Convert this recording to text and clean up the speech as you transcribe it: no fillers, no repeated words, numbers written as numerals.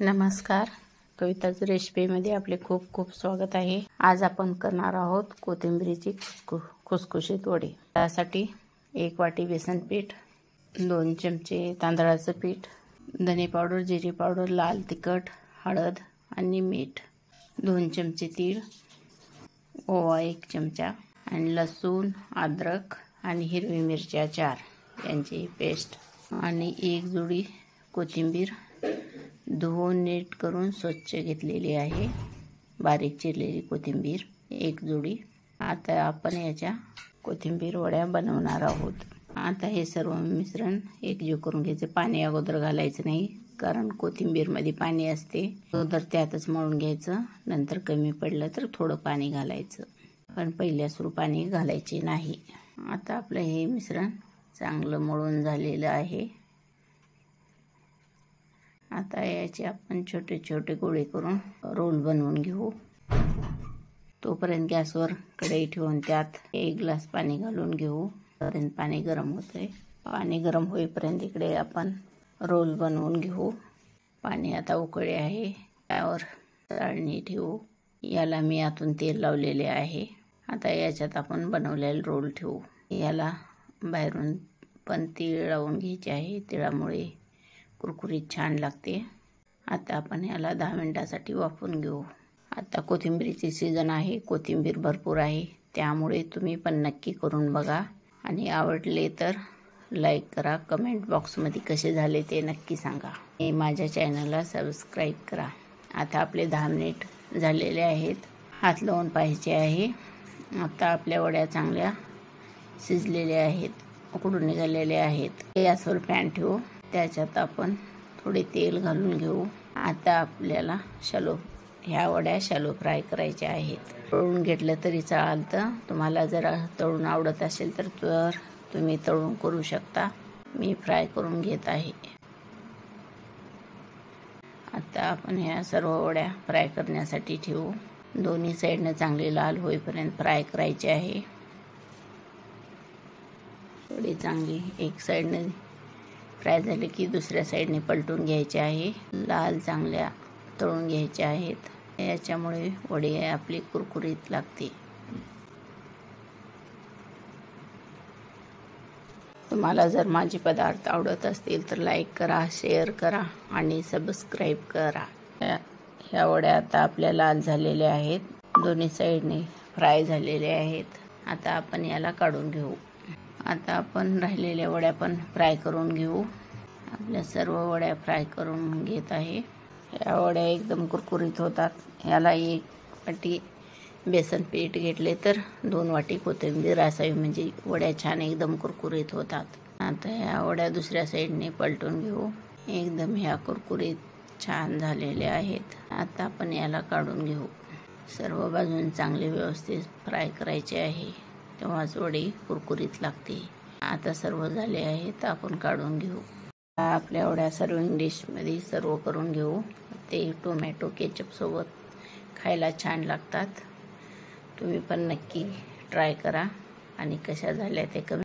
नमस्कार, कविताच रेसिपीमध्ये आपले खूप खूप स्वागत आहे। आज आपण करणार आहोत कोथिंबीरीची खुसखुशीत वडी। त्यासाठी 1 वाटी बेसन पीठ, 2 चमचे तांदळाचं पीठ, धने पावडर, जिरे पावडर, लाल तिखट, हळद आणि मीठ, 2 चमचे तीळ, ओवा 1 चमचा आणि लसूण, अद्रक आणि हिरवी मिरच्या 4 यांची पेस्ट आणि 1 जुडी कोथिंबीर धुवून नीट करून स्वच्छ घेतलेली आहे। बारीक चिरलेली कोथिंबीर 1 जुडी। आता आपण याच्या कोथिंबीर वड्या बनवणार आहोत। आता हे सर्व मिश्रण एकजीव करून घ्यायचे। पाणी अगोदर घालायचं नाही, कारण कोथिंबीरमध्ये पाणी असते। अगोदर त्यातच मळून घ्यायचं, नंतर कमी पडलं तर थोडं पाणी घालायचं, पण पहिल्या सुरू पाणी घालायचे नाही। आता आपलं हे मिश्रण चांगलं मळून झालेलं आहे। आता याचे आपण छोटे छोटे गोळे करून रोल बनवून घेऊ। तोपर्यंत गॅसवर कढई ठेवून त्यात 1 ग्लास पाणी घालून घेऊ। तोपर्यंत पाणी गरम होतंय। पाणी गरम होईपर्यंत इकडे आपण रोल बनवून घेऊ। पाणी आता उकळे आहे, त्यावर चाळणी ठेवू। याला मी आतून तेल लावलेले आहे। आता याच्यात आपण बनवलेले रोल ठेवू। याला बाहेरून पण तीळ लावून घ्यायचे आहे, तिळामुळे कुरकुरीत छान लागते। आता आपण याला 10 मिनिटांसाठी वाफवून घेऊ। आता कोथिंबीरीची सीजन आहे, कोथिंबीर भरपूर आहे, त्यामुळे तुम्ही पण नक्की करून बघा आणि आवडले तर लाईक करा। कमेंट बॉक्समध्ये कसे झाले ते नक्की सांगा। माझ्या चॅनलला सबस्क्राईब करा। आता आपले 10 मिनिट झालेले आहेत, हात लावून पाहायचे आहे। आता आपल्या वड्या चांगल्या शिजलेल्या आहेत, उकडून निघालेल्या आहेत। गॅसवर पॅन ठेवू, त्याच्यात आपण थोडे तेल घालून घेऊ। आता आपल्याला ह्या वड्या शॅलो फ्राय करायच्या आहेत। तळून घेतलं तरी चालतं, तुम्हाला जर तळून आवडत असेल तर तुम्ही तळून करू शकता। मी फ्राय करून घेत आहे। आता आपण ह्या सर्व वड्या फ्राय करण्यासाठी ठेवू। दोन्ही साईडने चांगले लाल होईपर्यंत फ्राय करायचे आहे। थोडी चांगली एक साईडने फ्राय झाले की दुसऱ्या साईडने पलटून घ्यायचे आहे। लाल चांगल्या तळून घ्यायचे आहेत, याच्यामुळे वडी आपली कुरकुरीत लागते। तुम्हाला जर माझे पदार्थ आवडत असतील तर लाईक करा, शेअर करा आणि सबस्क्राईब करा। ह्या वड्या आता आपल्या लाल झालेल्या आहेत, दोन्ही साईडने फ्राय झालेले आहेत। आता आपण याला काढून घेऊ। आता आपण राहिलेल्या वड्या पण फ्राय करून घेऊ। आपल्या सर्व वड्या फ्राय करून घेत आहे। या वड्या एकदम कुरकुरीत होतात। याला 1 वाटी बेसन पीठ घेतले तर 2 वाटी कोथिंबीर असावी, म्हणजे वड्या छान एकदम कुरकुरीत होतात। आता या वड्या दुसऱ्या साईडने पलटून घेऊ। एकदम ह्या कुरकुरीत छान झालेल्या आहेत। आता आपण याला काढून घेऊ। सर्व बाजून चांगले व्यवस्थित फ्राय करायचे आहे, तेव्हाच वडी कुरकुरीत लागते। आता सर्व झाले आहेत, आपण काढून घेऊ। आपल्या वड्या सर्विंग डिशमध्ये सर्व करून घेऊ। ते टोमॅटो केचप सोबत खायला छान लागतात। तुम्ही पण नक्की ट्राय करा आणि कशा झाल्या ते कमेंट